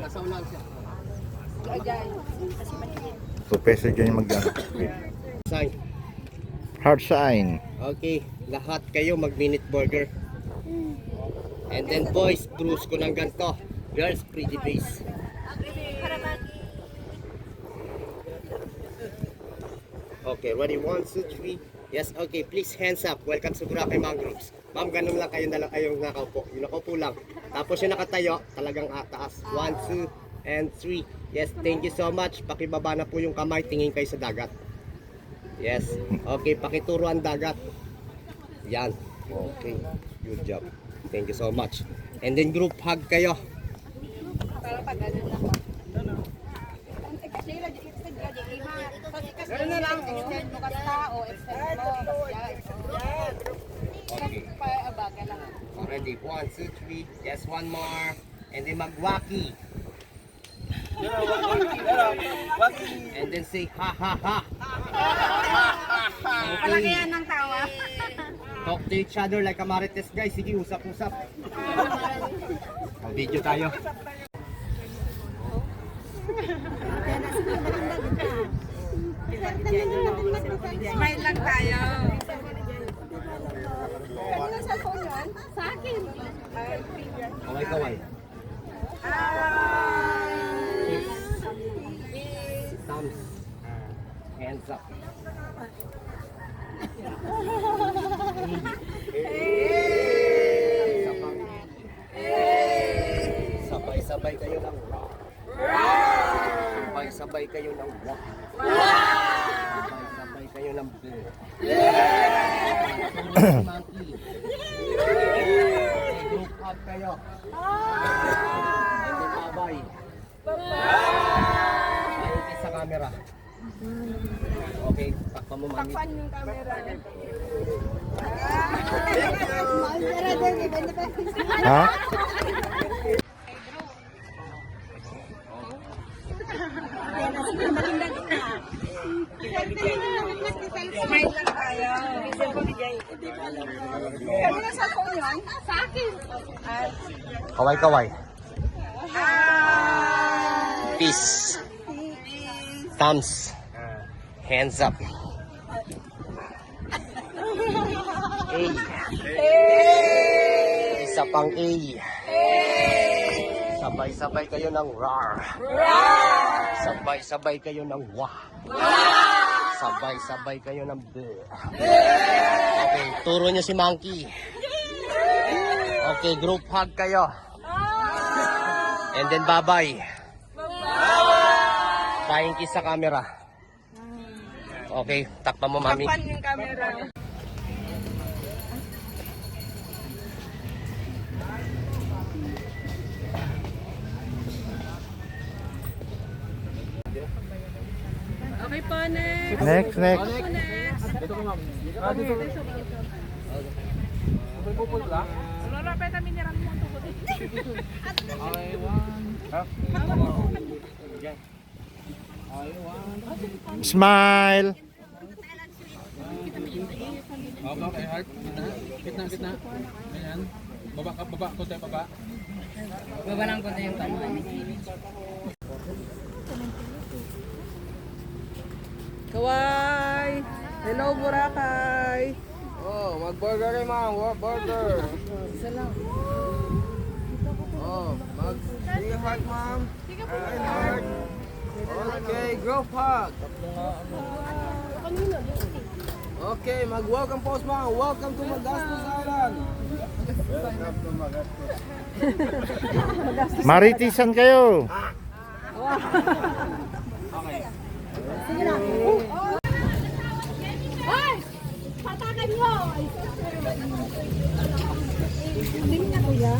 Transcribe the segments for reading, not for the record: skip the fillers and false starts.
Nasa ulan siya. Professor dyan yung mag-ano. Sign. Hard sign. Okay, lahat kayo mag-minute burger. And then boys, cruise ko ng ganito. Girls, pretty face. Okay, ready? 1, 2, 3. Yes, okay, please hands up. Welcome sa Boracay Mangroves. Ma'am, ganun lang kayo yung nakaupo. Yung nakaupo lang. Tapos yung nakatayo, talagang ataas. 1, 2, and 3. Yes, thank you so much. Pakibaba na po yung kamay, tingin kayo sa dagat. Yes, okay, pakituro ang dagat. Yan, okay, good job. Thank you so much. And then group hug kayo. Ganun na lang. Okay. Already, 1, 2, 3. Yes, one more. And then magwaki. And then say ha ha ha. Palagayan ng tawa. Talk to each other like a marites guys. Sige, usap-usap. Video tayo. Smile lang tayo. Sa akin. Kaway-kaway. Thumbs. Hands up. Sabay-sabay kayo ng rock. Sabay-sabay kayo ng walk. Sabay-sabay kayo ng bill. Monkey. Group hug kayo. And then bye-bye. Bye sa camera. Okay, takpan mo mami. Takpan yung camera. Ha? Smile lang tayo. Kanina sa phone yun? Sa akin. Kaway-kaway. Peace. Thumbs. Hands up. A. Isa pang A. Sabay-sabay kayo ng rar. Sabay-sabay kayo ng wah. Sabay-sabay kayo ng b. Okay, turo nyo si Monkey. Okay, group hug kayo. And then bye-bye. Flying kiss sa camera. Okay, takpan mo mami. Takpan yung camera. Okay po, next. Next. Next. Ito ko ma'am. Rapet ang mineral mo ang tukod. Okay, one. Smile. Baba kay heart. Kitna. Ayan. Baba. Konti baba. Baba lang konti yung panuan. Kawai! Hello, Boracay! Oh, mag-burger rin ma'am. Burger. Isa lang. Oh, mag-free hug ma'am. Free hug. Okay, group hug. Okay, mag-welcome pose ma'am. Welcome to Magastos Island. Maritisan kayo. Hoy! Patakan mo! Hindi na kuya?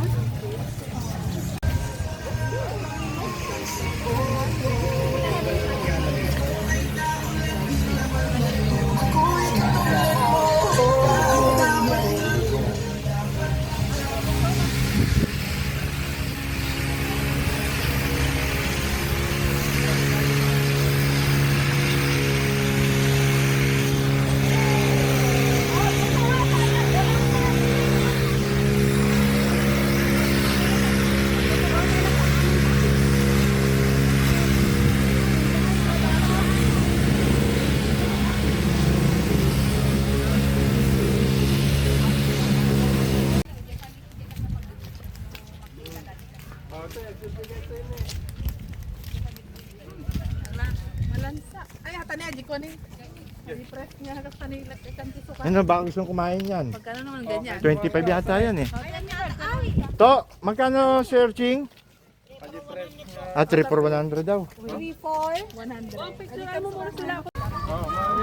Malansa. Ay, hata niya, di ko ni. I-press niya hanggang kanila. Ikan tisukan. Ano ba gusto kumain yan? Pagkano naman ganyan? 25 yata yan eh. Ayan yan. Ay. To, magkano searching? Ah, 3 for 100 daw. 3, 4. 100. Picturean mo muna sila ako.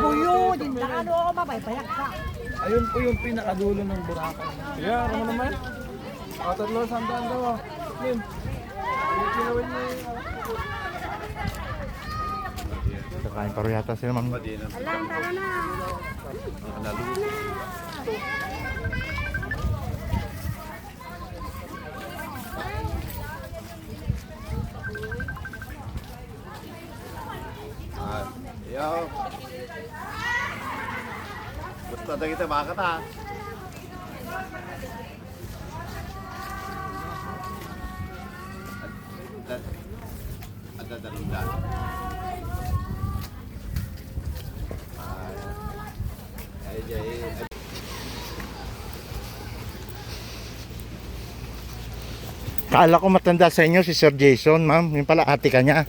Buyo, din na ano ako mabaybayak ka. Ayun po yung pinakadulo ng Boracay. Yeah, ano naman? Tatlo, sandaan daw. Slim. Kakain paro yata sila mang. Alam, tara na. Yo. Gusto na kita bakit ha? Ada dalam dah. Ay, jay. Kala ko matanda sa inyo si Sir Jason, ma'am. Yung pala ate ka niya.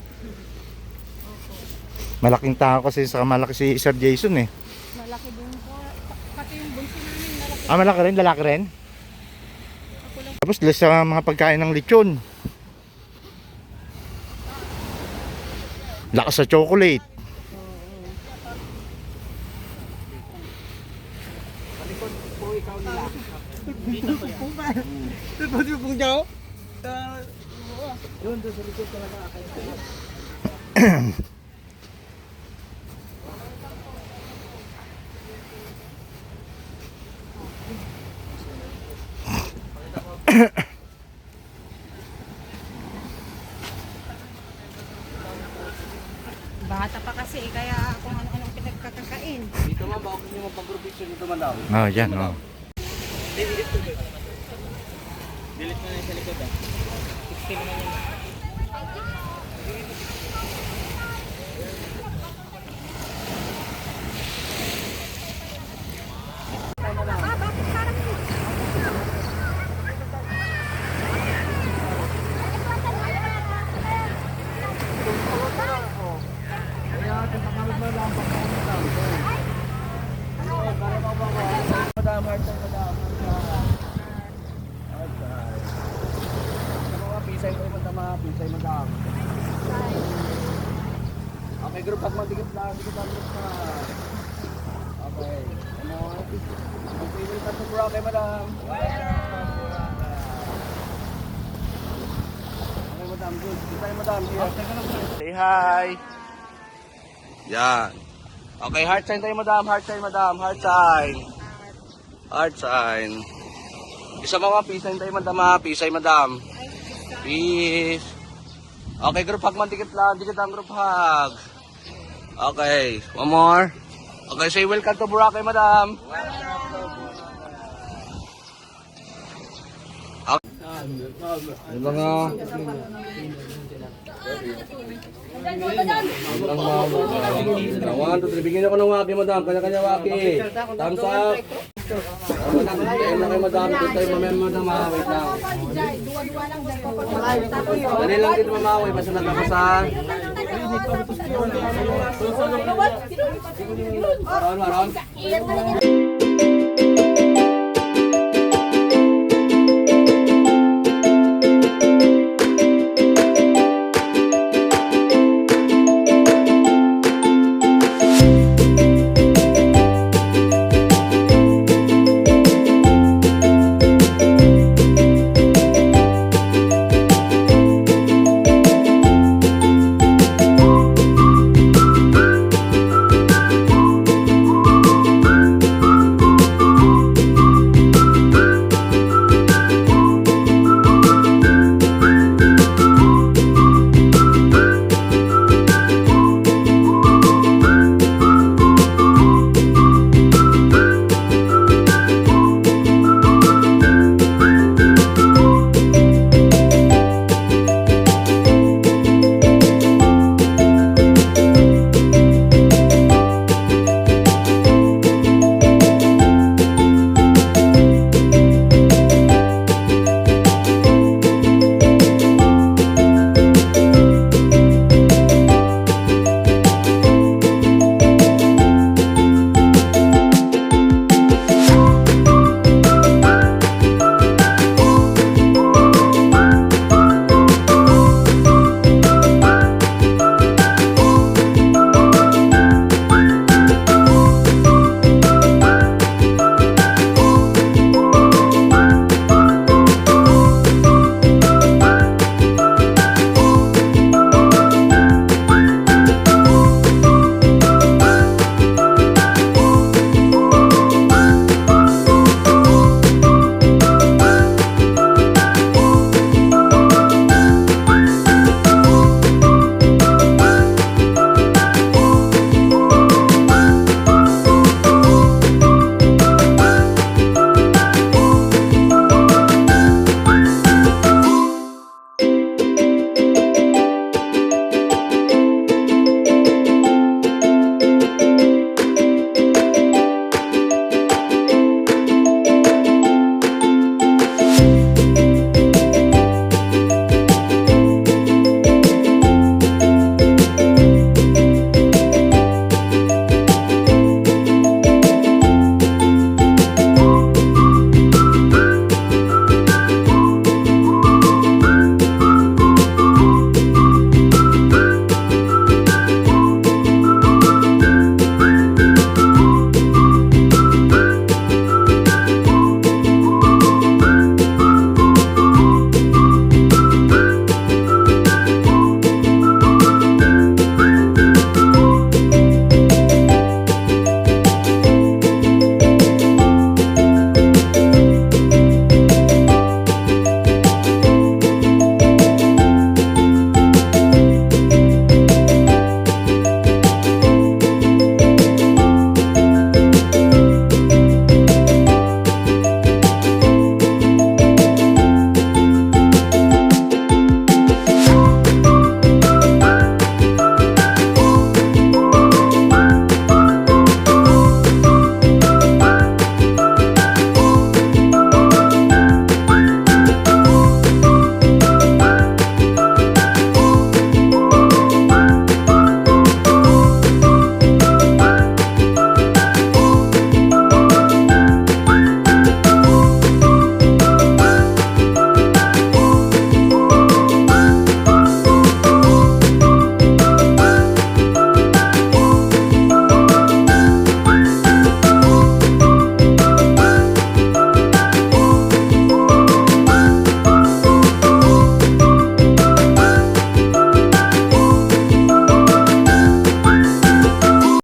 Malaking tao kasi saka malaki si Sir Jason eh. Malaki din po. Pati yung bunso namin, malaki. Ah, malaki rin? Lalaki rin? Tapos less sa mga pagkain ng lechon. Lakas sa chocolate. Bata pa kasi, kaya kung ano-anong pinagkakakain. Dito nga, baka gusto nyo mag-group picture dito man daw. Oh, yan oh. Delete mo na yung sa likod ah. 16 naman yun. Madam, hard time, madam. Pisay mo yung madam, pisay madam. Okay, group pag magdikit lang, dikit lang group na. Okay, ano? Okay, welcome to Boracay, madam. Okay, madam, good. Pisay, madam. Say hi. Yan. Okay, heart sign tayo, madam. Heart sign, madam. Heart sign. Heart sign. Isa mga peace sign tayo, madam. Peace sign, madam. Peace. Okay, group hug man. Dikit lang. Dikit lang group hug. Okay, one more. Okay, say welcome to Boracay, madam. Okay. Mga... One, two, three. Bigyan ako ng waki, madam. Kanya-kanya waki. Thumbs up. Madam, bigyan na kayo, madam. Ito tayo, madam. Wait lang. Dali lang dito, mamaway. Basta nagkakasan. Maron, maron.